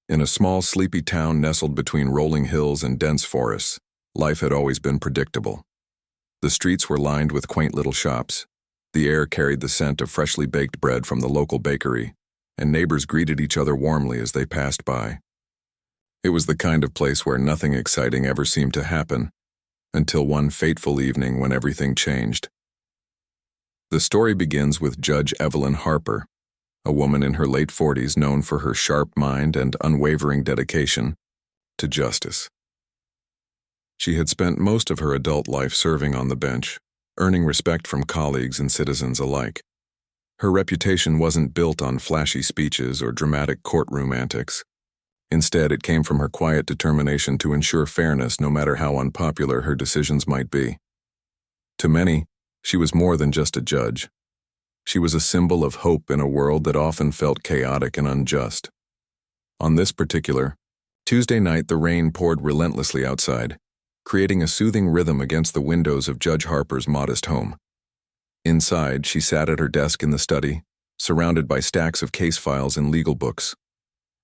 In a small, sleepy town nestled between rolling hills and dense forests, life had always been predictable. The streets were lined with quaint little shops. The air carried the scent of freshly baked bread from the local bakery, and neighbors greeted each other warmly as they passed by. It was the kind of place where nothing exciting ever seemed to happen, until one fateful evening when everything changed. The story begins with Judge Evelyn Harper, a woman in her late 40s known for her sharp mind and unwavering dedication to justice. She had spent most of her adult life serving on the bench, earning respect from colleagues and citizens alike. Her reputation wasn't built on flashy speeches or dramatic courtroom antics. Instead, it came from her quiet determination to ensure fairness no matter how unpopular her decisions might be. To many, she was more than just a judge. She was a symbol of hope in a world that often felt chaotic and unjust. On this particular Tuesday night, the rain poured relentlessly outside, creating a soothing rhythm against the windows of Judge Harper's modest home. Inside, she sat at her desk in the study, surrounded by stacks of case files and legal books.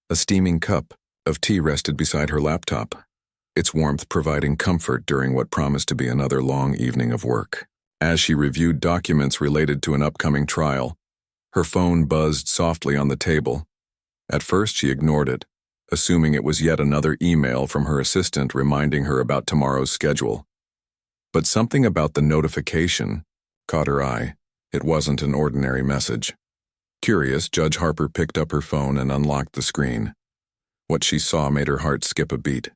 A steaming cup of tea rested beside her laptop, its warmth providing comfort during what promised to be another long evening of work. As she reviewed documents related to an upcoming trial, her phone buzzed softly on the table. At first, she ignored it, assuming it was yet another email from her assistant reminding her about tomorrow's schedule. But something about the notification caught her eye. It wasn't an ordinary message. Curious, Judge Harper picked up her phone and unlocked the screen. What she saw made her heart skip a beat.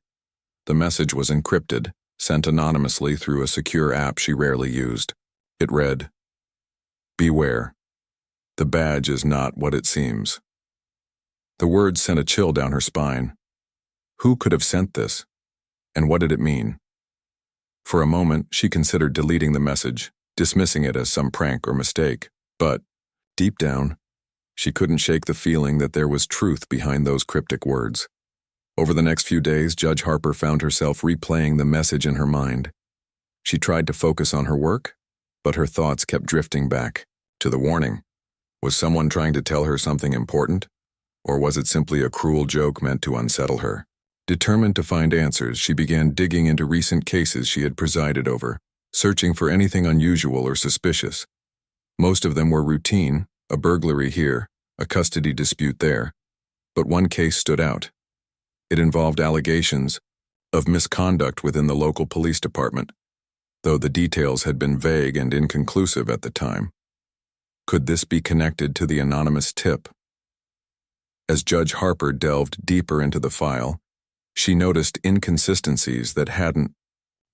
The message was encrypted, sent anonymously through a secure app she rarely used. It read, "Beware. The badge is not what it seems." The words sent a chill down her spine. Who could have sent this? And what did it mean? For a moment, she considered deleting the message, dismissing it as some prank or mistake. But, deep down, she couldn't shake the feeling that there was truth behind those cryptic words. Over the next few days, Judge Harper found herself replaying the message in her mind. She tried to focus on her work, but her thoughts kept drifting back to the warning. Was someone trying to tell her something important? Or was it simply a cruel joke meant to unsettle her? Determined to find answers, she began digging into recent cases she had presided over, searching for anything unusual or suspicious. Most of them were routine, a burglary here, a custody dispute there. But one case stood out. It involved allegations of misconduct within the local police department, though the details had been vague and inconclusive at the time. Could this be connected to the anonymous tip? As Judge Harper delved deeper into the file, she noticed inconsistencies that hadn't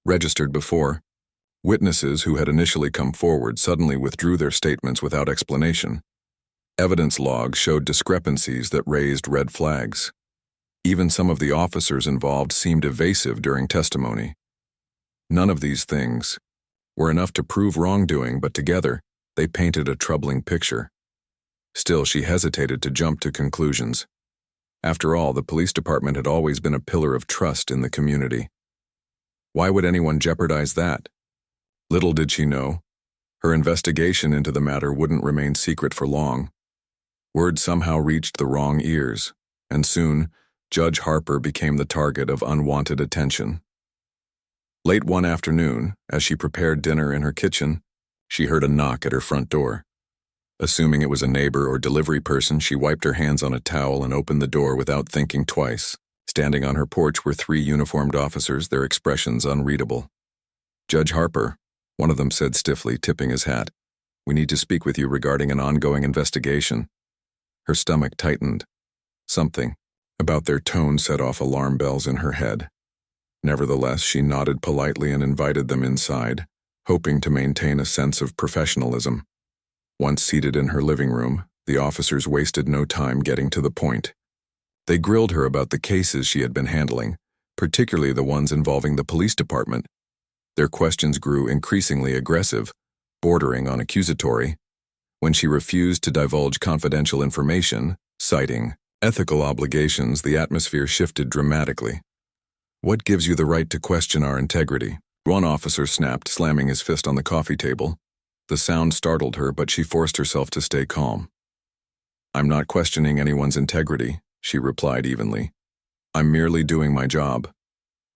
registered before. Witnesses who had initially come forward suddenly withdrew their statements without explanation. Evidence logs showed discrepancies that raised red flags. Even some of the officers involved seemed evasive during testimony. None of these things were enough to prove wrongdoing, but together, they painted a troubling picture. Still, she hesitated to jump to conclusions. After all, the police department had always been a pillar of trust in the community. Why would anyone jeopardize that? Little did she know, her investigation into the matter wouldn't remain secret for long. Word somehow reached the wrong ears, and soon, Judge Harper became the target of unwanted attention. Late one afternoon, as she prepared dinner in her kitchen, she heard a knock at her front door. Assuming it was a neighbor or delivery person, she wiped her hands on a towel and opened the door without thinking twice. Standing on her porch were 3 uniformed officers, their expressions unreadable. "Judge Harper," one of them said stiffly, tipping his hat. "We need to speak with you regarding an ongoing investigation." Her stomach tightened. Something about their tone set off alarm bells in her head. Nevertheless, she nodded politely and invited them inside, hoping to maintain a sense of professionalism. Once seated in her living room, the officers wasted no time getting to the point. They grilled her about the cases she had been handling, particularly the ones involving the police department. Their questions grew increasingly aggressive, bordering on accusatory. When she refused to divulge confidential information, citing ethical obligations, the atmosphere shifted dramatically. "What gives you the right to question our integrity?" one officer snapped, slamming his fist on the coffee table. The sound startled her, but she forced herself to stay calm. "I'm not questioning anyone's integrity," she replied evenly. I'm merely doing my job.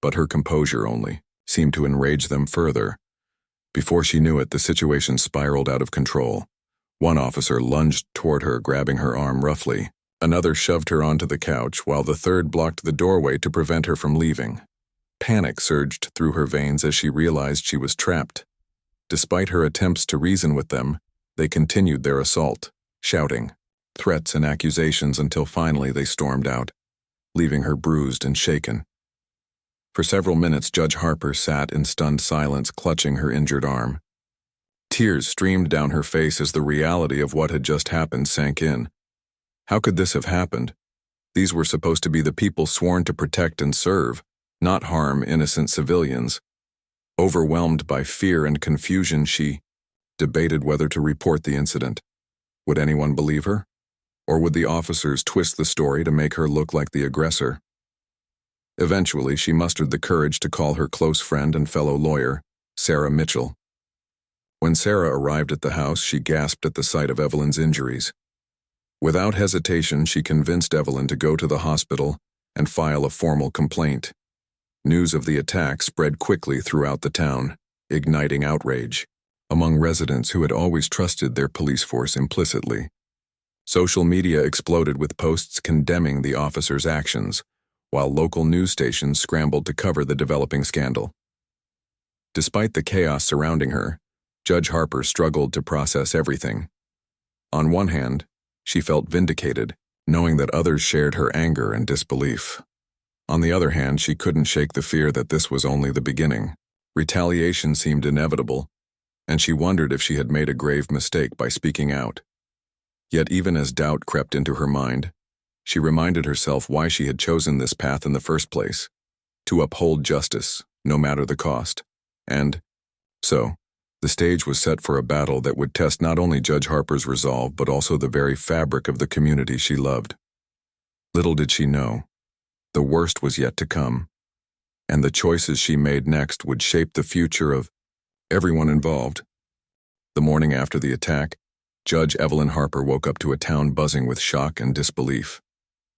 But her composure only seemed to enrage them further. Before she knew it, the situation spiraled out of control. One officer lunged toward her, grabbing her arm roughly. Another shoved her onto the couch, while the third blocked the doorway to prevent her from leaving. Panic surged through her veins as she realized she was trapped. Despite her attempts to reason with them, they continued their assault, shouting threats and accusations until finally they stormed out, leaving her bruised and shaken. For several minutes, Judge Harper sat in stunned silence, clutching her injured arm. Tears streamed down her face as the reality of what had just happened sank in. How could this have happened? These were supposed to be the people sworn to protect and serve, not harm innocent civilians. Overwhelmed by fear and confusion, she debated whether to report the incident. Would anyone believe her? Or would the officers twist the story to make her look like the aggressor? Eventually, she mustered the courage to call her close friend and fellow lawyer, Sarah Mitchell. When Sarah arrived at the house, she gasped at the sight of Evelyn's injuries. Without hesitation, she convinced Evelyn to go to the hospital and file a formal complaint. News of the attack spread quickly throughout the town, igniting outrage among residents who had always trusted their police force implicitly. Social media exploded with posts condemning the officers' actions, while local news stations scrambled to cover the developing scandal. Despite the chaos surrounding her, Judge Harper struggled to process everything. On one hand, she felt vindicated, knowing that others shared her anger and disbelief. On the other hand, she couldn't shake the fear that this was only the beginning. Retaliation seemed inevitable, and she wondered if she had made a grave mistake by speaking out. Yet even as doubt crept into her mind, she reminded herself why she had chosen this path in the first place: to uphold justice, no matter the cost. And so, the stage was set for a battle that would test not only Judge Harper's resolve but also the very fabric of the community she loved. Little did she know, the worst was yet to come, and the choices she made next would shape the future of everyone involved. The morning after the attack, Judge Evelyn Harper woke up to a town buzzing with shock and disbelief.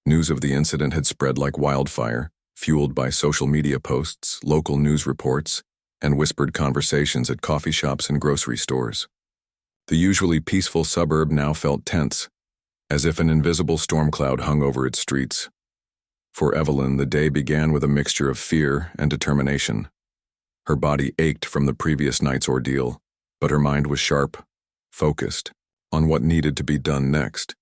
News of the incident had spread like wildfire, fueled by social media posts, local news reports, and whispered conversations at coffee shops and grocery stores. The usually peaceful suburb now felt tense, as if an invisible storm cloud hung over its streets. For Evelyn, the day began with a mixture of fear and determination. Her body ached from the previous night's ordeal, but her mind was sharp, focused on what needed to be done next.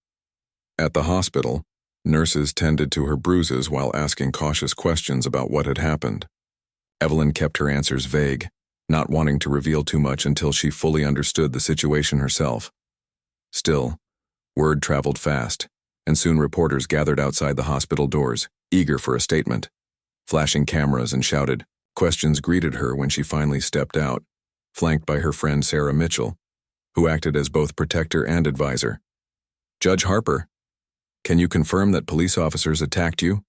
At the hospital, nurses tended to her bruises while asking cautious questions about what had happened. Evelyn kept her answers vague, not wanting to reveal too much until she fully understood the situation herself. Still, word traveled fast, and soon reporters gathered outside the hospital doors, eager for a statement. Flashing cameras and shouted questions greeted her when she finally stepped out, flanked by her friend Sarah Mitchell, who acted as both protector and advisor. "Judge Harper, can you confirm that police officers attacked you?"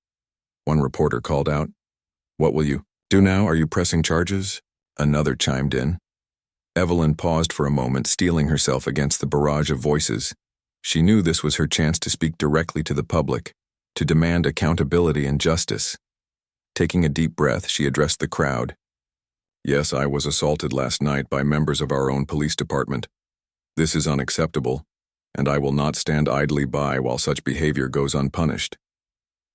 one reporter called out. "What will you do now? Are you pressing charges?" another chimed in. Evelyn paused for a moment, steeling herself against the barrage of voices. She knew this was her chance to speak directly to the public, to demand accountability and justice. Taking a deep breath, she addressed the crowd. "Yes, I was assaulted last night by members of our own police department. This is unacceptable, and I will not stand idly by while such behavior goes unpunished.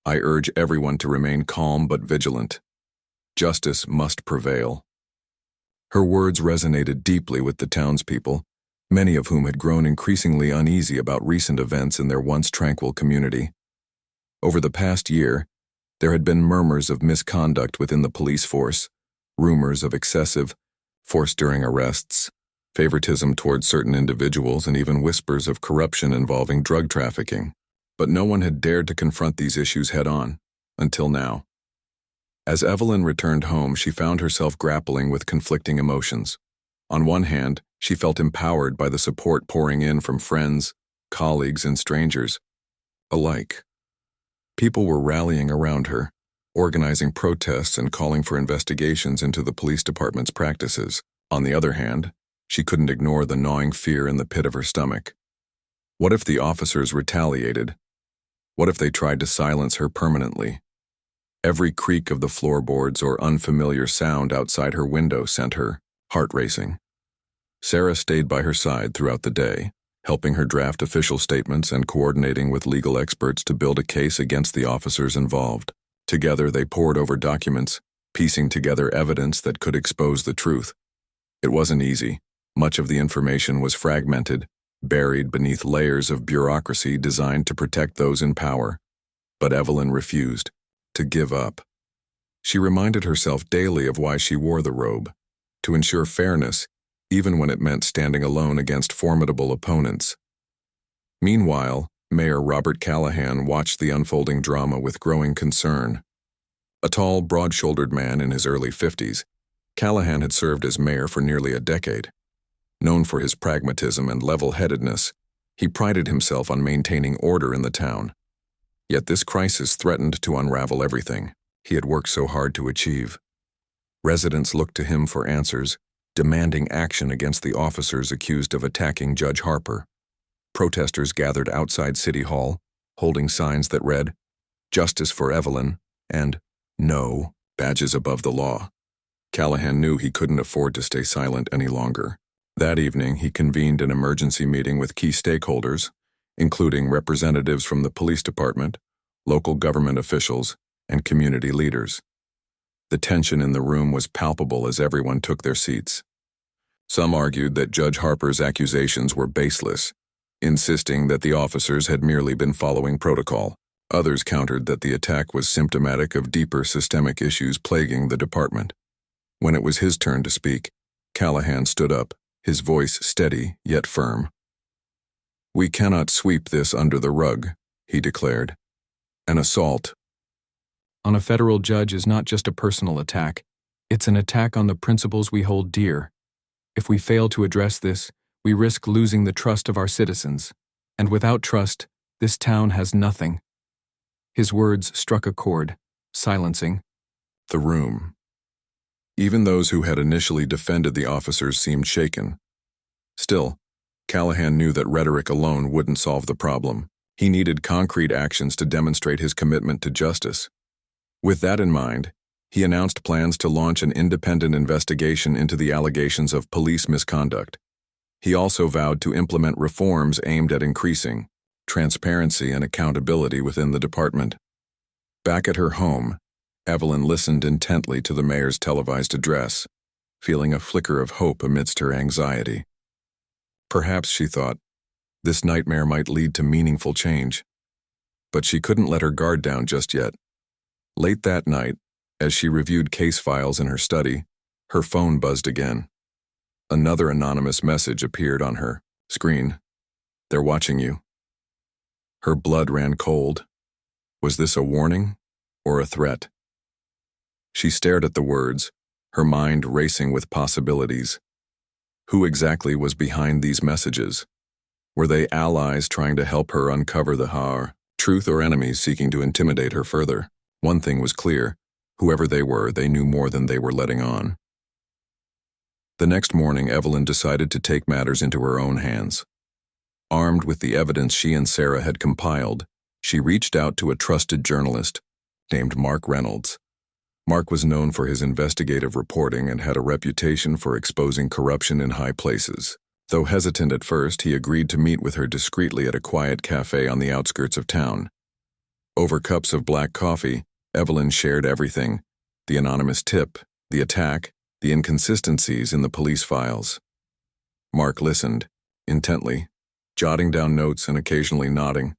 I urge everyone to remain calm but vigilant. Justice must prevail." Her words resonated deeply with the townspeople, many of whom had grown increasingly uneasy about recent events in their once tranquil community. Over the past year, there had been murmurs of misconduct within the police force, rumors of excessive force during arrests, favoritism towards certain individuals, and even whispers of corruption involving drug trafficking. But no one had dared to confront these issues head-on, until now. As Evelyn returned home, she found herself grappling with conflicting emotions. On one hand, she felt empowered by the support pouring in from friends, colleagues, and strangers alike. People were rallying around her, organizing protests and calling for investigations into the police department's practices. On the other hand, she couldn't ignore the gnawing fear in the pit of her stomach. What if the officers retaliated? What if they tried to silence her permanently? Every creak of the floorboards or unfamiliar sound outside her window sent her heart racing. Sarah stayed by her side throughout the day, helping her draft official statements and coordinating with legal experts to build a case against the officers involved. Together, they pored over documents, piecing together evidence that could expose the truth. It wasn't easy. Much of the information was fragmented, buried beneath layers of bureaucracy designed to protect those in power. But Evelyn refused to give up. She reminded herself daily of why she wore the robe, to ensure fairness, even when it meant standing alone against formidable opponents. Meanwhile, Mayor Robert Callahan watched the unfolding drama with growing concern. A tall, broad-shouldered man in his early 50s, Callahan had served as mayor for nearly a decade. Known for his pragmatism and level-headedness, he prided himself on maintaining order in the town. Yet this crisis threatened to unravel everything he had worked so hard to achieve. Residents looked to him for answers, demanding action against the officers accused of attacking Judge Harper. Protesters gathered outside City Hall, holding signs that read, "Justice for Evelyn," and "No" badges above the law. Callahan knew he couldn't afford to stay silent any longer. That evening, he convened an emergency meeting with key stakeholders, including representatives from the police department, local government officials, and community leaders. The tension in the room was palpable as everyone took their seats. Some argued that Judge Harper's accusations were baseless, insisting that the officers had merely been following protocol. Others countered that the attack was symptomatic of deeper systemic issues plaguing the department. When it was his turn to speak, Callahan stood up, his voice steady yet firm. "We cannot sweep this under the rug," he declared. "An assault on a federal judge is not just a personal attack. It's an attack on the principles we hold dear. If we fail to address this, we risk losing the trust of our citizens. And without trust, this town has nothing." His words struck a chord, silencing the room. Even those who had initially defended the officers seemed shaken. Still, Callahan knew that rhetoric alone wouldn't solve the problem. He needed concrete actions to demonstrate his commitment to justice. With that in mind, he announced plans to launch an independent investigation into the allegations of police misconduct. He also vowed to implement reforms aimed at increasing transparency and accountability within the department. Back at her home, Evelyn listened intently to the mayor's televised address, feeling a flicker of hope amidst her anxiety. Perhaps, she thought, this nightmare might lead to meaningful change. But she couldn't let her guard down just yet. Late that night, as she reviewed case files in her study, her phone buzzed again. Another anonymous message appeared on her screen. "They're watching you." Her blood ran cold. Was this a warning or a threat? She stared at the words, her mind racing with possibilities. Who exactly was behind these messages? Were they allies trying to help her uncover the truth, or enemies seeking to intimidate her further? One thing was clear: whoever they were, they knew more than they were letting on. The next morning, Evelyn decided to take matters into her own hands. Armed with the evidence she and Sarah had compiled, she reached out to a trusted journalist named Mark Reynolds. Mark was known for his investigative reporting and had a reputation for exposing corruption in high places. Though hesitant at first, he agreed to meet with her discreetly at a quiet cafe on the outskirts of town. Over cups of black coffee, Evelyn shared everything: the anonymous tip, the attack, the inconsistencies in the police files. Mark listened, intently, jotting down notes and occasionally nodding.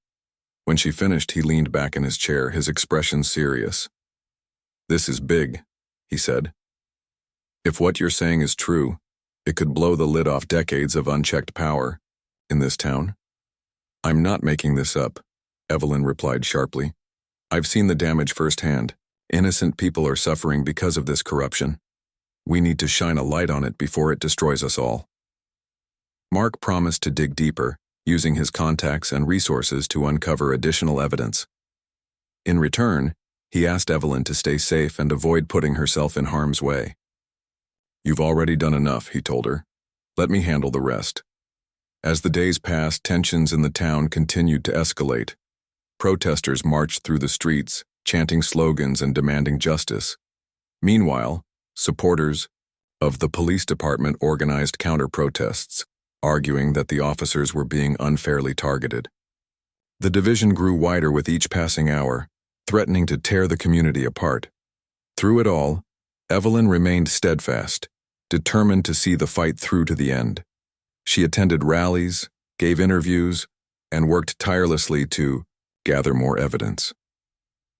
When she finished, he leaned back in his chair, his expression serious. "This is big," he said. "If what you're saying is true, it could blow the lid off decades of unchecked power in this town." "I'm not making this up," Evelyn replied sharply. "I've seen the damage firsthand. Innocent people are suffering because of this corruption. We need to shine a light on it before it destroys us all." Mark promised to dig deeper, using his contacts and resources to uncover additional evidence. In return, he asked Evelyn to stay safe and avoid putting herself in harm's way. "You've already done enough," he told her. "Let me handle the rest." As the days passed, tensions in the town continued to escalate. Protesters marched through the streets, chanting slogans and demanding justice. Meanwhile, supporters of the police department organized counter-protests, arguing that the officers were being unfairly targeted. The division grew wider with each passing hour, threatening to tear the community apart. Through it all, Evelyn remained steadfast, determined to see the fight through to the end. She attended rallies, gave interviews, and worked tirelessly to gather more evidence.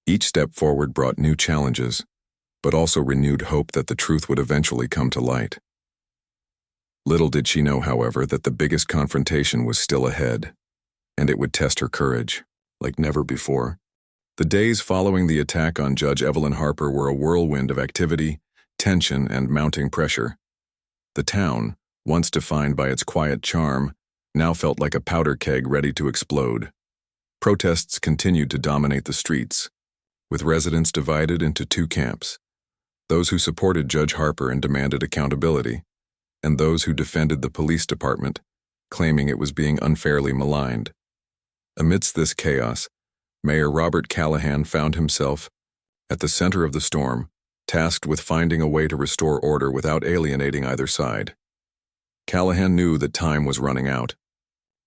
Each step forward brought new challenges, but also renewed hope that the truth would eventually come to light. Little did she know, however, that the biggest confrontation was still ahead, and it would test her courage, like never before. The days following the attack on Judge Evelyn Harper were a whirlwind of activity, tension, and mounting pressure. The town, once defined by its quiet charm, now felt like a powder keg ready to explode. Protests continued to dominate the streets, with residents divided into two camps: those who supported Judge Harper and demanded accountability, and those who defended the police department, claiming it was being unfairly maligned. Amidst this chaos, Mayor Robert Callahan found himself at the center of the storm, tasked with finding a way to restore order without alienating either side. Callahan knew that time was running out.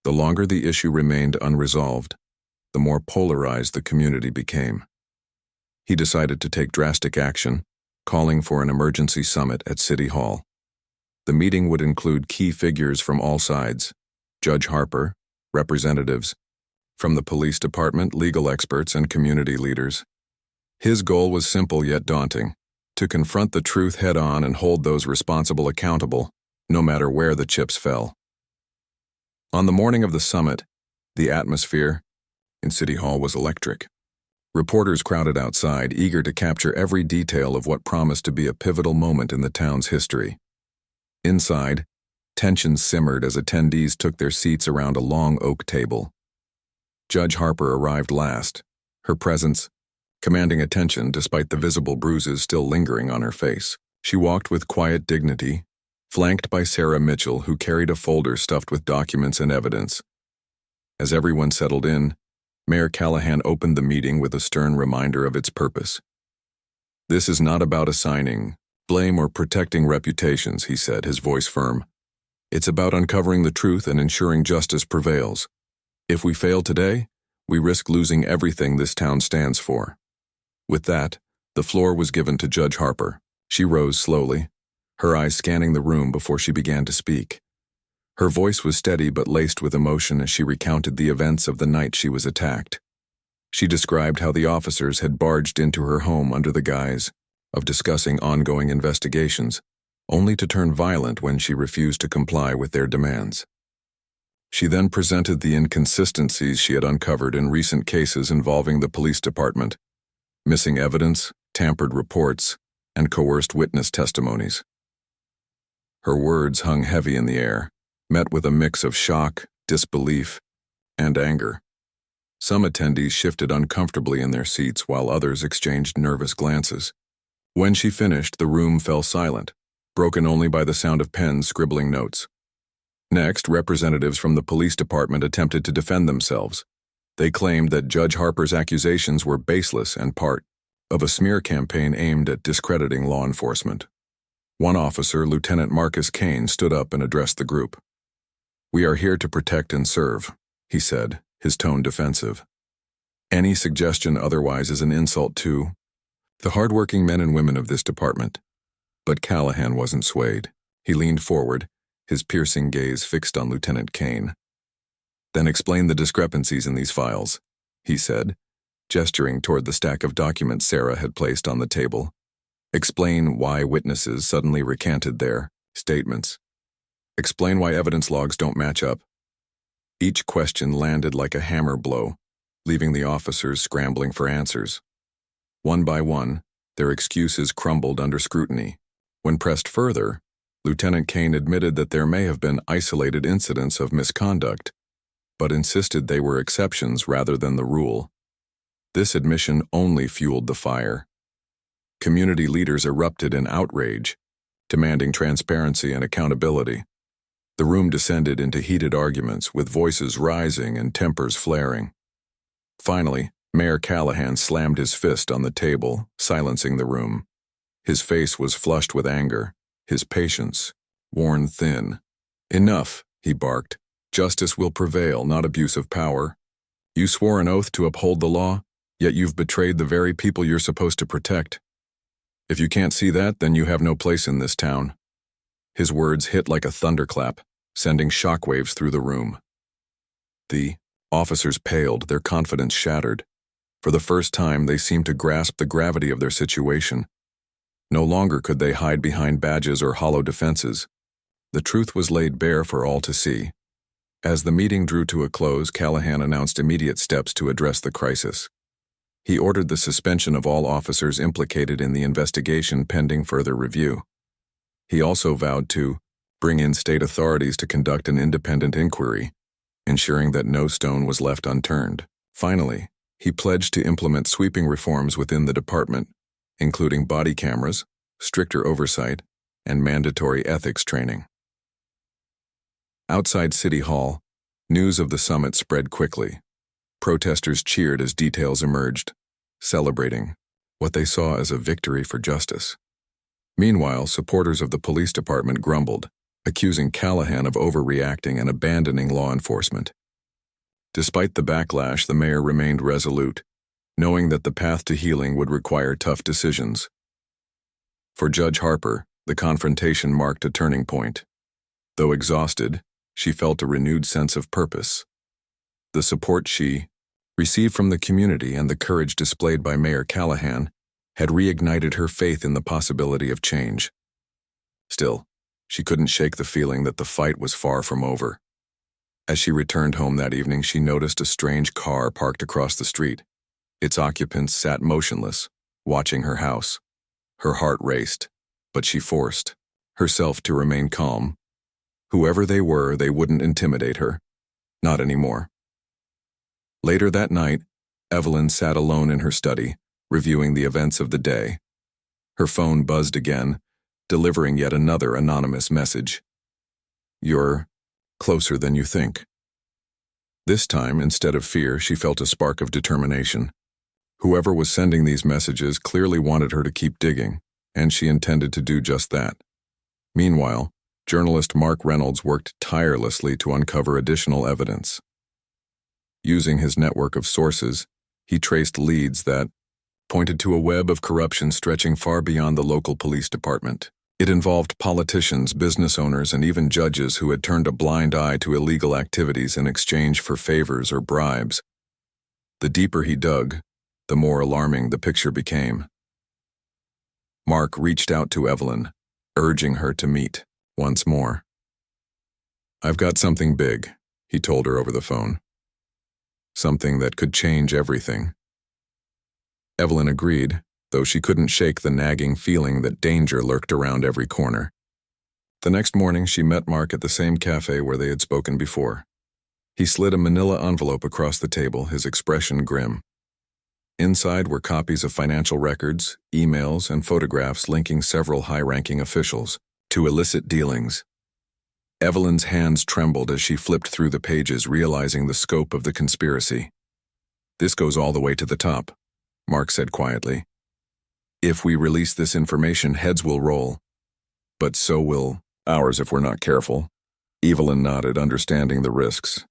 The longer the issue remained unresolved, the more polarized the community became. He decided to take drastic action, calling for an emergency summit at City Hall. The meeting would include key figures from all sides: Judge Harper, representatives from the police department, legal experts, and community leaders. His goal was simple yet daunting: to confront the truth head-on and hold those responsible accountable, no matter where the chips fell. On the morning of the summit, the atmosphere in City Hall was electric. Reporters crowded outside, eager to capture every detail of what promised to be a pivotal moment in the town's history. Inside, tensions simmered as attendees took their seats around a long oak table. Judge Harper arrived last, her presence commanding attention despite the visible bruises still lingering on her face. She walked with quiet dignity, flanked by Sarah Mitchell, who carried a folder stuffed with documents and evidence. As everyone settled in, Mayor Callahan opened the meeting with a stern reminder of its purpose. "This is not about assigning blame or protecting reputations," he said, his voice firm. "It's about uncovering the truth and ensuring justice prevails. If we fail today, we risk losing everything this town stands for." With that, the floor was given to Judge Harper. She rose slowly, her eyes scanning the room before she began to speak. Her voice was steady but laced with emotion as she recounted the events of the night she was attacked. She described how the officers had barged into her home under the guise of discussing ongoing investigations, only to turn violent when she refused to comply with their demands. She then presented the inconsistencies she had uncovered in recent cases involving the police department: missing evidence, tampered reports, and coerced witness testimonies. Her words hung heavy in the air, met with a mix of shock, disbelief, and anger. Some attendees shifted uncomfortably in their seats while others exchanged nervous glances. When she finished, the room fell silent, broken only by the sound of pens scribbling notes. Next, representatives from the police department attempted to defend themselves. They claimed that Judge Harper's accusations were baseless and part of a smear campaign aimed at discrediting law enforcement. One officer, Lieutenant Marcus Kane, stood up and addressed the group. "We are here to protect and serve," he said, his tone defensive. "Any suggestion otherwise is an insult to the hardworking men and women of this department." But Callahan wasn't swayed. He leaned forward, his piercing gaze fixed on Lieutenant Kane. "Then explain the discrepancies in these files," he said, gesturing toward the stack of documents Sarah had placed on the table. "Explain why witnesses suddenly recanted their statements. Explain why evidence logs don't match up." Each question landed like a hammer blow, leaving the officers scrambling for answers. One by one, their excuses crumbled under scrutiny. When pressed further, Lieutenant Kane admitted that there may have been isolated incidents of misconduct, but insisted they were exceptions rather than the rule. This admission only fueled the fire. Community leaders erupted in outrage, demanding transparency and accountability. The room descended into heated arguments, with voices rising and tempers flaring. Finally, Mayor Callahan slammed his fist on the table, silencing the room. His face was flushed with anger, his patience worn thin. "Enough," he barked. "Justice will prevail, not abuse of power. You swore an oath to uphold the law, yet you've betrayed the very people you're supposed to protect. If you can't see that, then you have no place in this town." His words hit like a thunderclap, sending shockwaves through the room. The officers paled, their confidence shattered. For the first time, they seemed to grasp the gravity of their situation. No longer could they hide behind badges or hollow defenses. The truth was laid bare for all to see. As the meeting drew to a close, Callahan announced immediate steps to address the crisis. He ordered the suspension of all officers implicated in the investigation pending further review. He also vowed to bring in state authorities to conduct an independent inquiry, ensuring that no stone was left unturned. Finally, he pledged to implement sweeping reforms within the department, including body cameras, stricter oversight, and mandatory ethics training. Outside City Hall, news of the summit spread quickly. Protesters cheered as details emerged, celebrating what they saw as a victory for justice. Meanwhile, supporters of the police department grumbled, accusing Callahan of overreacting and abandoning law enforcement. Despite the backlash, the mayor remained resolute, knowing that the path to healing would require tough decisions. For Judge Harper, the confrontation marked a turning point. Though exhausted, she felt a renewed sense of purpose. The support she received from the community and the courage displayed by Mayor Callahan had reignited her faith in the possibility of change. Still, she couldn't shake the feeling that the fight was far from over. As she returned home that evening, she noticed a strange car parked across the street. Its occupants sat motionless, watching her house. Her heart raced, but she forced herself to remain calm. Whoever they were, they wouldn't intimidate her. Not anymore. Later that night, Evelyn sat alone in her study, reviewing the events of the day. Her phone buzzed again, delivering yet another anonymous message. "You're closer than you think." This time, instead of fear, she felt a spark of determination. Whoever was sending these messages clearly wanted her to keep digging, and she intended to do just that. Meanwhile, journalist Mark Reynolds worked tirelessly to uncover additional evidence. Using his network of sources, he traced leads that pointed to a web of corruption stretching far beyond the local police department. It involved politicians, business owners, and even judges who had turned a blind eye to illegal activities in exchange for favors or bribes. The deeper he dug, the more alarming the picture became. Mark reached out to Evelyn, urging her to meet once more. "I've got something big," he told her over the phone. "Something that could change everything." Evelyn agreed, though she couldn't shake the nagging feeling that danger lurked around every corner. The next morning, she met Mark at the same cafe where they had spoken before. He slid a manila envelope across the table, his expression grim. Inside were copies of financial records, emails, and photographs linking several high-ranking officials to illicit dealings. Evelyn's hands trembled as she flipped through the pages, realizing the scope of the conspiracy. "This goes all the way to the top," Mark said quietly. "If we release this information, heads will roll. But so will ours if we're not careful." Evelyn nodded, understanding the risks.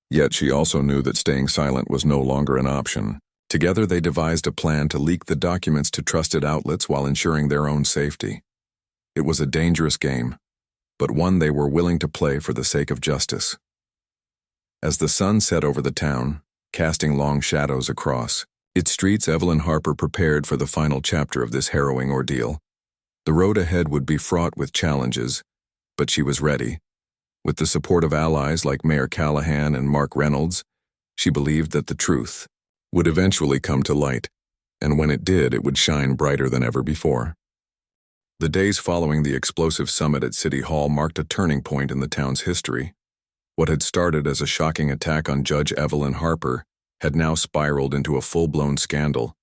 Yet she also knew that staying silent was no longer an option. Together they devised a plan to leak the documents to trusted outlets while ensuring their own safety. It was a dangerous game, but one they were willing to play for the sake of justice. As the sun set over the town, casting long shadows across its streets, Evelyn Harper prepared for the final chapter of this harrowing ordeal. The road ahead would be fraught with challenges, but she was ready. With the support of allies like Mayor Callahan and Mark Reynolds, she believed that the truth would eventually come to light, and when it did, it would shine brighter than ever before. The days following the explosive summit at City Hall marked a turning point in the town's history. What had started as a shocking attack on Judge Evelyn Harper had now spiraled into a full-blown scandal,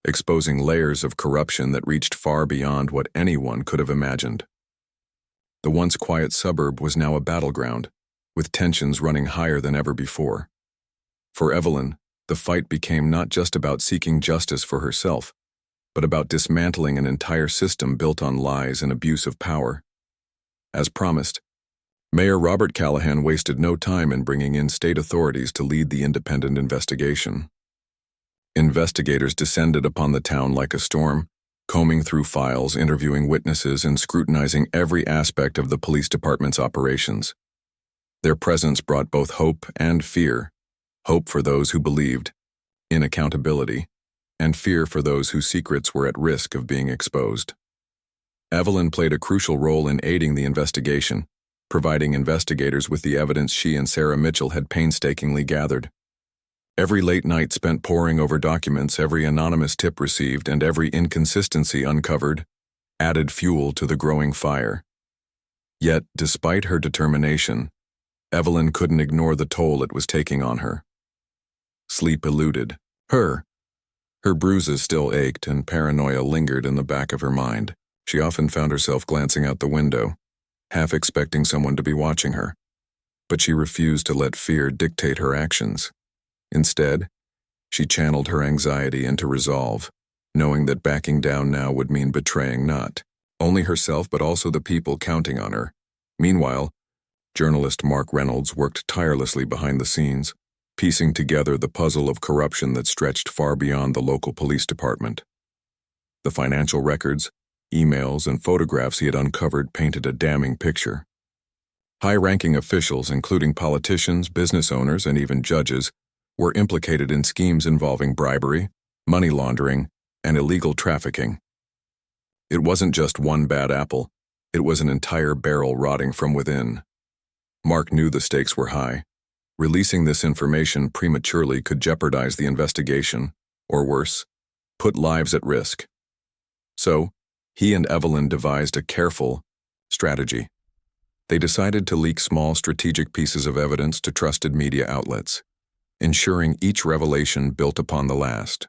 exposing layers of corruption that reached far beyond what anyone could have imagined. The once quiet suburb was now a battleground, with tensions running higher than ever before. For Evelyn, The fight became not just about seeking justice for herself, but about dismantling an entire system built on lies and abuse of power. As promised, Mayor Robert Callahan wasted no time in bringing in state authorities to lead the independent investigation. Investigators descended upon the town like a storm, combing through files, interviewing witnesses, and scrutinizing every aspect of the police department's operations. Their presence brought both hope and fear: hope for those who believed in accountability, and fear for those whose secrets were at risk of being exposed. Evelyn played a crucial role in aiding the investigation, providing investigators with the evidence she and Sarah Mitchell had painstakingly gathered. Every late night spent poring over documents, every anonymous tip received, and every inconsistency uncovered added fuel to the growing fire. Yet, despite her determination, Evelyn couldn't ignore the toll it was taking on her. Sleep eluded her. Her bruises still ached, and paranoia lingered in the back of her mind. She often found herself glancing out the window, half expecting someone to be watching her. But she refused to let fear dictate her actions. Instead, she channeled her anxiety into resolve, knowing that backing down now would mean betraying not only herself but also the people counting on her. Meanwhile, journalist Mark Reynolds worked tirelessly behind the scenes, piecing together the puzzle of corruption that stretched far beyond the local police department. The financial records, emails, and photographs he had uncovered painted a damning picture. High-ranking officials, including politicians, business owners, and even judges, were implicated in schemes involving bribery, money laundering, and illegal trafficking. It wasn't just one bad apple, it was an entire barrel rotting from within. Mark knew the stakes were high. Releasing this information prematurely could jeopardize the investigation, or worse, put lives at risk. So, he and Evelyn devised a careful strategy. They decided to leak small strategic pieces of evidence to trusted media outlets, ensuring each revelation built upon the last.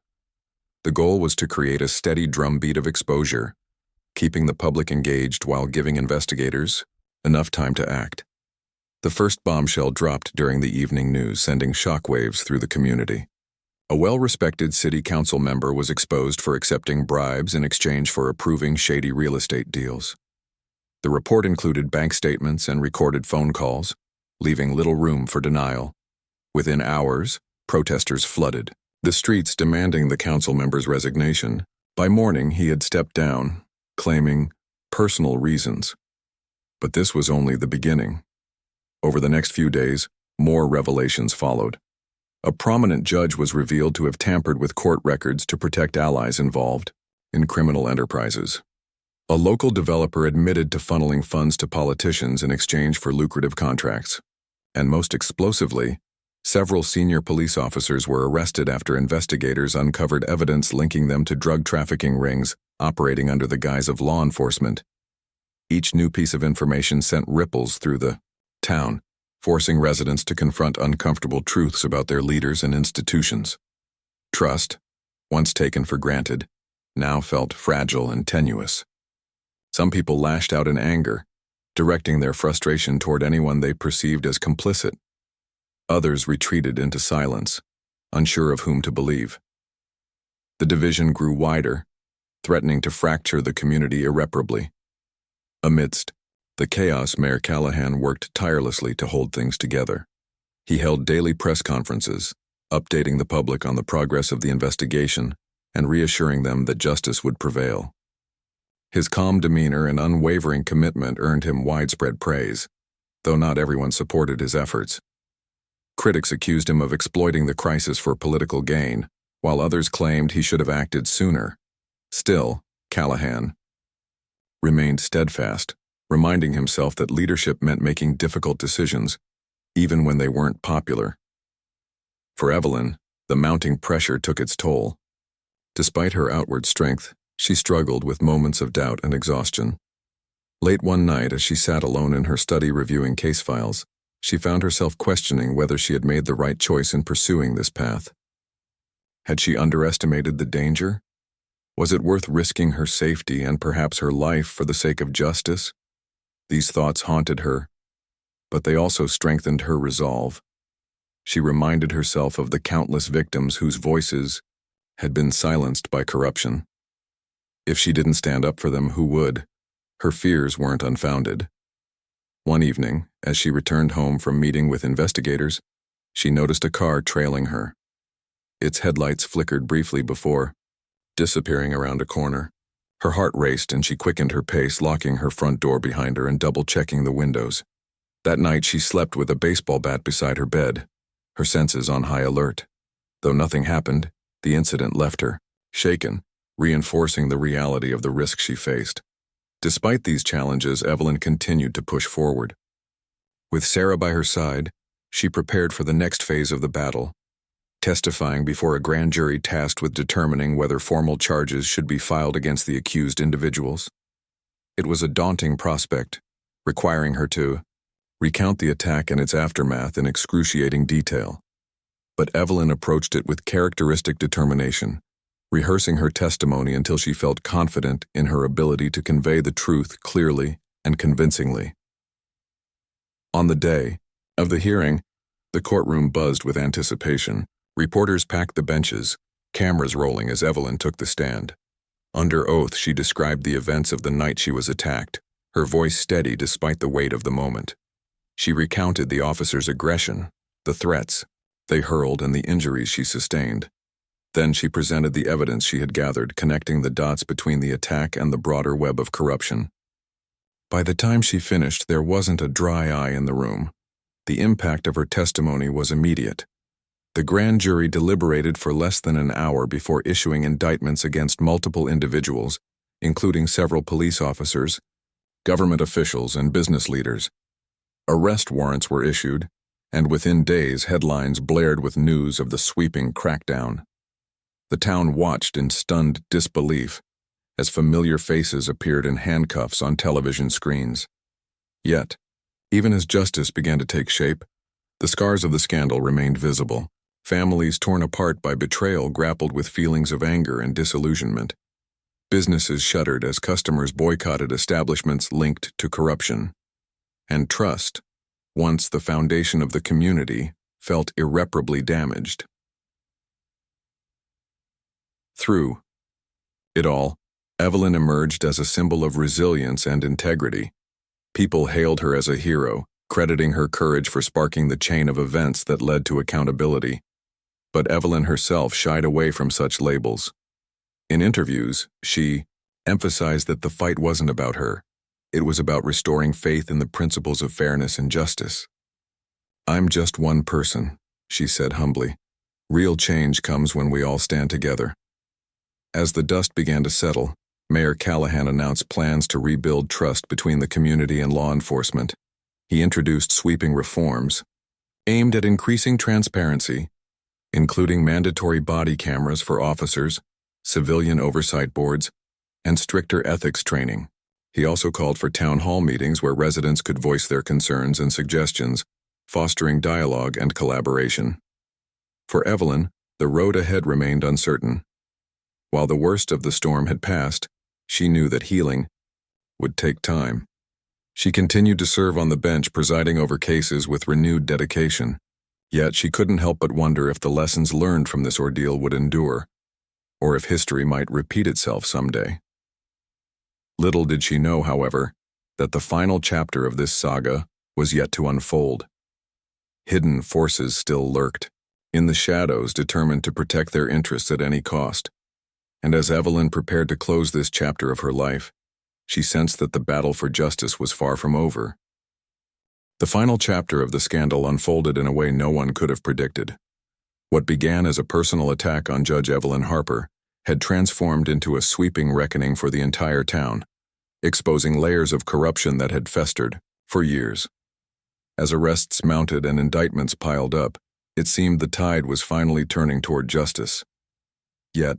The goal was to create a steady drumbeat of exposure, keeping the public engaged while giving investigators enough time to act. The first bombshell dropped during the evening news, sending shockwaves through the community. A well-respected city council member was exposed for accepting bribes in exchange for approving shady real estate deals. The report included bank statements and recorded phone calls, leaving little room for denial. Within hours, protesters flooded the streets demanding the council member's resignation. By morning, he had stepped down, claiming personal reasons. But this was only the beginning. Over the next few days, more revelations followed. A prominent judge was revealed to have tampered with court records to protect allies involved in criminal enterprises. A local developer admitted to funneling funds to politicians in exchange for lucrative contracts. And most explosively, several senior police officers were arrested after investigators uncovered evidence linking them to drug trafficking rings operating under the guise of law enforcement. Each new piece of information sent ripples through the town, forcing residents to confront uncomfortable truths about their leaders and institutions. Trust, once taken for granted, now felt fragile and tenuous. Some people lashed out in anger, directing their frustration toward anyone they perceived as complicit. Others retreated into silence, unsure of whom to believe. The division grew wider, threatening to fracture the community irreparably. Amidst the chaos, Mayor Callahan worked tirelessly to hold things together. He held daily press conferences, updating the public on the progress of the investigation and reassuring them that justice would prevail. His calm demeanor and unwavering commitment earned him widespread praise, though not everyone supported his efforts. Critics accused him of exploiting the crisis for political gain, while others claimed he should have acted sooner. Still, Callahan remained steadfast, reminding himself that leadership meant making difficult decisions, even when they weren't popular. For Evelyn, the mounting pressure took its toll. Despite her outward strength, she struggled with moments of doubt and exhaustion. Late one night, as she sat alone in her study reviewing case files, she found herself questioning whether she had made the right choice in pursuing this path. Had she underestimated the danger? Was it worth risking her safety and perhaps her life for the sake of justice? These thoughts haunted her, but they also strengthened her resolve. She reminded herself of the countless victims whose voices had been silenced by corruption. If she didn't stand up for them, who would? Her fears weren't unfounded. One evening, as she returned home from meeting with investigators, she noticed a car trailing her. Its headlights flickered briefly before disappearing around a corner. Her heart raced and she quickened her pace, locking her front door behind her and double-checking the windows. That night she slept with a baseball bat beside her bed, her senses on high alert. Though nothing happened, the incident left her shaken, reinforcing the reality of the risk she faced. Despite these challenges, Evelyn continued to push forward. With Sarah by her side, she prepared for the next phase of the battle, testifying before a grand jury tasked with determining whether formal charges should be filed against the accused individuals. It was a daunting prospect, requiring her to recount the attack and its aftermath in excruciating detail. But Evelyn approached it with characteristic determination, rehearsing her testimony until she felt confident in her ability to convey the truth clearly and convincingly. On the day of the hearing, the courtroom buzzed with anticipation. Reporters packed the benches, cameras rolling as Evelyn took the stand. Under oath, she described the events of the night she was attacked, her voice steady despite the weight of the moment. She recounted the officers' aggression, the threats they hurled, and the injuries she sustained. Then she presented the evidence she had gathered, connecting the dots between the attack and the broader web of corruption. By the time she finished, there wasn't a dry eye in the room. The impact of her testimony was immediate. The grand jury deliberated for less than an hour before issuing indictments against multiple individuals, including several police officers, government officials, and business leaders. Arrest warrants were issued, and within days headlines blared with news of the sweeping crackdown. The town watched in stunned disbelief as familiar faces appeared in handcuffs on television screens. Yet, even as justice began to take shape, the scars of the scandal remained visible. Families torn apart by betrayal grappled with feelings of anger and disillusionment. Businesses shuttered as customers boycotted establishments linked to corruption. And trust, once the foundation of the community, felt irreparably damaged. Through it all, Evelyn emerged as a symbol of resilience and integrity. People hailed her as a hero, crediting her courage for sparking the chain of events that led to accountability. But Evelyn herself shied away from such labels. In interviews, she emphasized that the fight wasn't about her. It was about restoring faith in the principles of fairness and justice. "I'm just one person," she said humbly. "Real change comes when we all stand together." As the dust began to settle, Mayor Callahan announced plans to rebuild trust between the community and law enforcement. He introduced sweeping reforms aimed at increasing transparency, including mandatory body cameras for officers, civilian oversight boards, and stricter ethics training. He also called for town hall meetings where residents could voice their concerns and suggestions, fostering dialogue and collaboration. For Evelyn, the road ahead remained uncertain. While the worst of the storm had passed, she knew that healing would take time. She continued to serve on the bench, presiding over cases with renewed dedication. Yet she couldn't help but wonder if the lessons learned from this ordeal would endure, or if history might repeat itself someday. Little did she know, however, that the final chapter of this saga was yet to unfold. Hidden forces still lurked, in the shadows, determined to protect their interests at any cost. And as Evelyn prepared to close this chapter of her life, she sensed that the battle for justice was far from over. The final chapter of the scandal unfolded in a way no one could have predicted. What began as a personal attack on Judge Evelyn Harper had transformed into a sweeping reckoning for the entire town, exposing layers of corruption that had festered for years. As arrests mounted and indictments piled up, it seemed the tide was finally turning toward justice. Yet,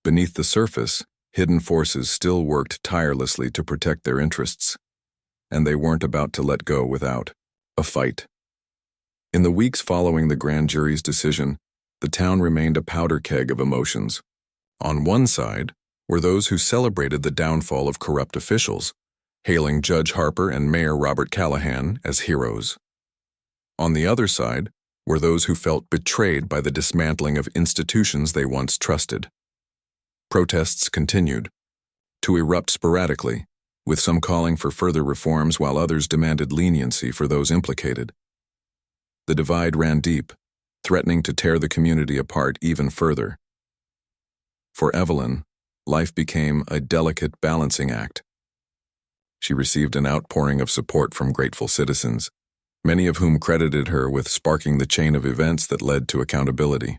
beneath the surface, hidden forces still worked tirelessly to protect their interests, and they weren't about to let go without a fight. In the weeks following the grand jury's decision, the town remained a powder keg of emotions. On one side were those who celebrated the downfall of corrupt officials, hailing Judge Harper and Mayor Robert Callahan as heroes. On the other side were those who felt betrayed by the dismantling of institutions they once trusted. Protests continued to erupt sporadically, with some calling for further reforms while others demanded leniency for those implicated. The divide ran deep, threatening to tear the community apart even further. For Evelyn, life became a delicate balancing act. She received an outpouring of support from grateful citizens, many of whom credited her with sparking the chain of events that led to accountability.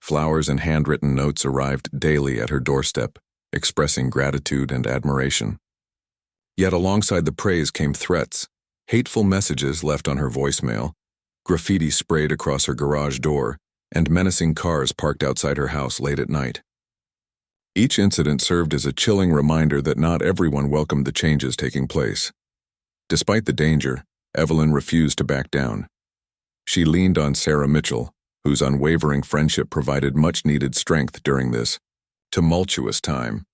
Flowers and handwritten notes arrived daily at her doorstep, expressing gratitude and admiration. Yet alongside the praise came threats, hateful messages left on her voicemail, graffiti sprayed across her garage door, and menacing cars parked outside her house late at night. Each incident served as a chilling reminder that not everyone welcomed the changes taking place. Despite the danger, Evelyn refused to back down. She leaned on Sarah Mitchell, whose unwavering friendship provided much-needed strength during this tumultuous time.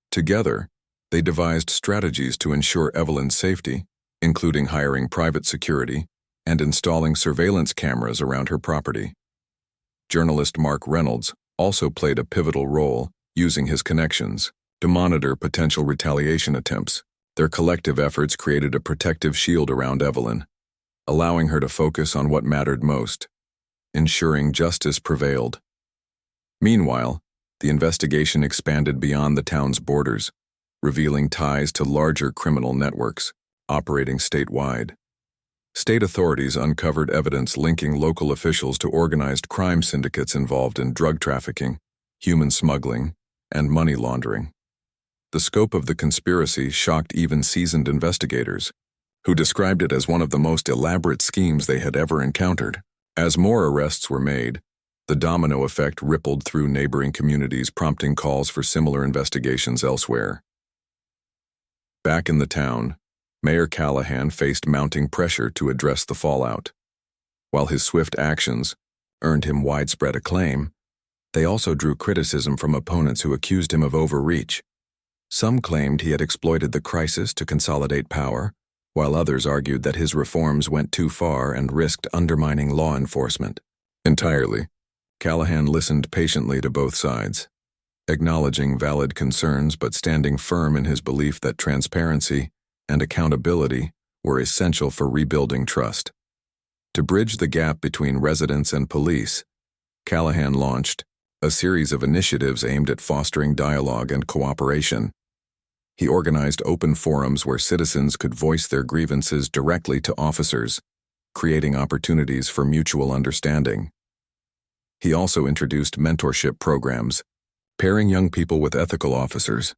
Together, they devised strategies to ensure Evelyn's safety, including hiring private security and installing surveillance cameras around her property. Journalist Mark Reynolds also played a pivotal role, using his connections to monitor potential retaliation attempts. Their collective efforts created a protective shield around Evelyn, allowing her to focus on what mattered most, ensuring justice prevailed. Meanwhile, the investigation expanded beyond the town's borders, revealing ties to larger criminal networks operating statewide. State authorities uncovered evidence linking local officials to organized crime syndicates involved in drug trafficking, human smuggling, and money laundering. The scope of the conspiracy shocked even seasoned investigators, who described it as one of the most elaborate schemes they had ever encountered. As more arrests were made, the domino effect rippled through neighboring communities, prompting calls for similar investigations elsewhere. Back in the town, Mayor Callahan faced mounting pressure to address the fallout. While his swift actions earned him widespread acclaim, they also drew criticism from opponents who accused him of overreach. Some claimed he had exploited the crisis to consolidate power, while others argued that his reforms went too far and risked undermining law enforcement. Entirely, Callahan listened patiently to both sides, acknowledging valid concerns but standing firm in his belief that transparency and accountability were essential for rebuilding trust. To bridge the gap between residents and police, Callahan launched a series of initiatives aimed at fostering dialogue and cooperation. He organized open forums where citizens could voice their grievances directly to officers, creating opportunities for mutual understanding. He also introduced mentorship programs, pairing young people with ethical officers,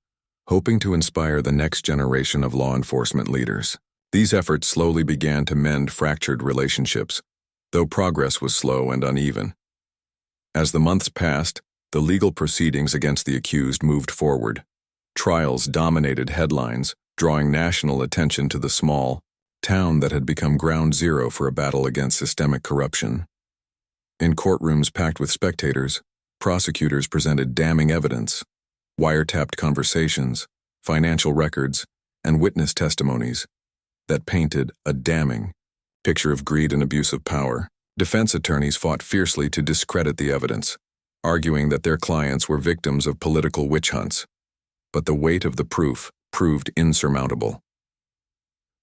hoping to inspire the next generation of law enforcement leaders. These efforts slowly began to mend fractured relationships, though progress was slow and uneven. As the months passed, the legal proceedings against the accused moved forward. Trials dominated headlines, drawing national attention to the small town that had become ground zero for a battle against systemic corruption. In courtrooms packed with spectators, prosecutors presented damning evidence, wiretapped conversations, financial records, and witness testimonies that painted a damning picture of greed and abuse of power. Defense attorneys fought fiercely to discredit the evidence, arguing that their clients were victims of political witch hunts. But the weight of the proof proved insurmountable.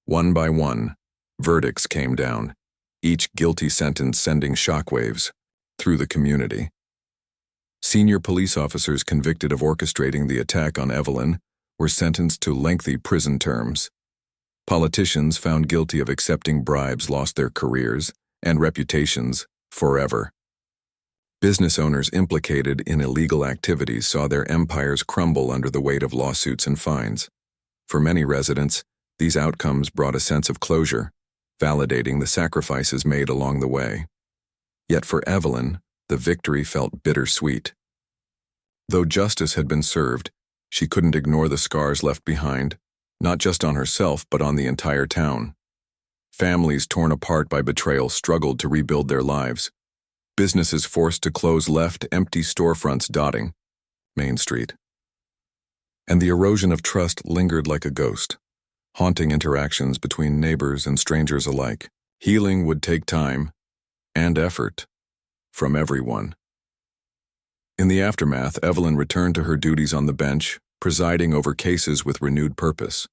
One by one, verdicts came down, each guilty sentence sending shockwaves through the community. Senior police officers convicted of orchestrating the attack on Evelyn were sentenced to lengthy prison terms. Politicians found guilty of accepting bribes lost their careers and reputations forever. Business owners implicated in illegal activities saw their empires crumble under the weight of lawsuits and fines. For many residents, these outcomes brought a sense of closure, validating the sacrifices made along the way. Yet for Evelyn, the victory felt bittersweet. Though justice had been served, she couldn't ignore the scars left behind, not just on herself but on the entire town. Families torn apart by betrayal struggled to rebuild their lives. Businesses forced to close left empty storefronts dotting Main Street. And the erosion of trust lingered like a ghost, haunting interactions between neighbors and strangers alike. Healing would take time, and effort from everyone. In the aftermath, Evelyn returned to her duties on the bench, presiding over cases with renewed purpose.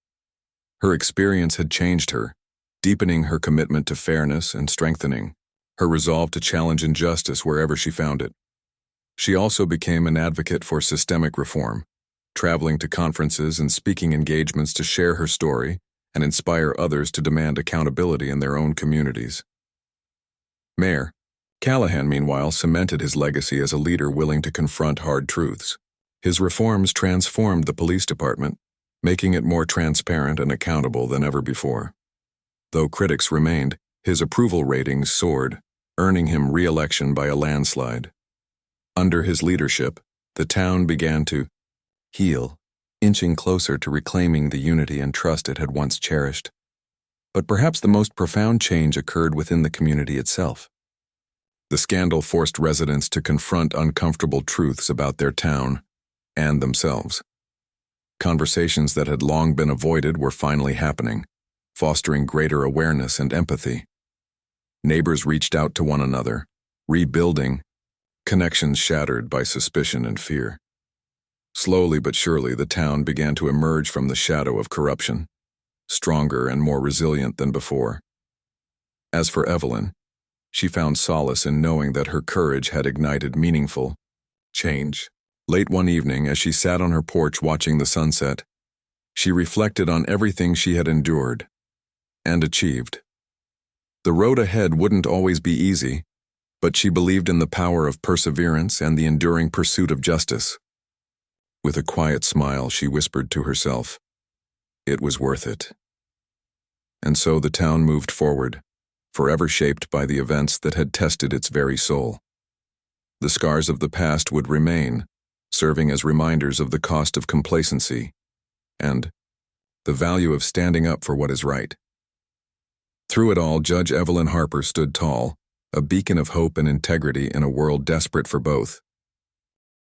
Her experience had changed her, deepening her commitment to fairness and strengthening her resolve to challenge injustice wherever she found it. She also became an advocate for systemic reform, traveling to conferences and speaking engagements to share her story and inspire others to demand accountability in their own communities. Mayor Callahan, meanwhile, cemented his legacy as a leader willing to confront hard truths. His reforms transformed the police department, making it more transparent and accountable than ever before. Though critics remained, his approval ratings soared, earning him re-election by a landslide. Under his leadership, the town began to heal, inching closer to reclaiming the unity and trust it had once cherished. But perhaps the most profound change occurred within the community itself. The scandal forced residents to confront uncomfortable truths about their town and themselves. Conversations that had long been avoided were finally happening, fostering greater awareness and empathy. Neighbors reached out to one another, rebuilding connections shattered by suspicion and fear. Slowly but surely, the town began to emerge from the shadow of corruption, stronger and more resilient than before. As for Evelyn, she found solace in knowing that her courage had ignited meaningful change. Late one evening, as she sat on her porch watching the sunset, she reflected on everything she had endured and achieved. The road ahead wouldn't always be easy, but she believed in the power of perseverance and the enduring pursuit of justice. With a quiet smile, she whispered to herself, "It was worth it." And so the town moved forward, forever shaped by the events that had tested its very soul. The scars of the past would remain, serving as reminders of the cost of complacency and the value of standing up for what is right. Through it all, Judge Evelyn Harper stood tall, a beacon of hope and integrity in a world desperate for both.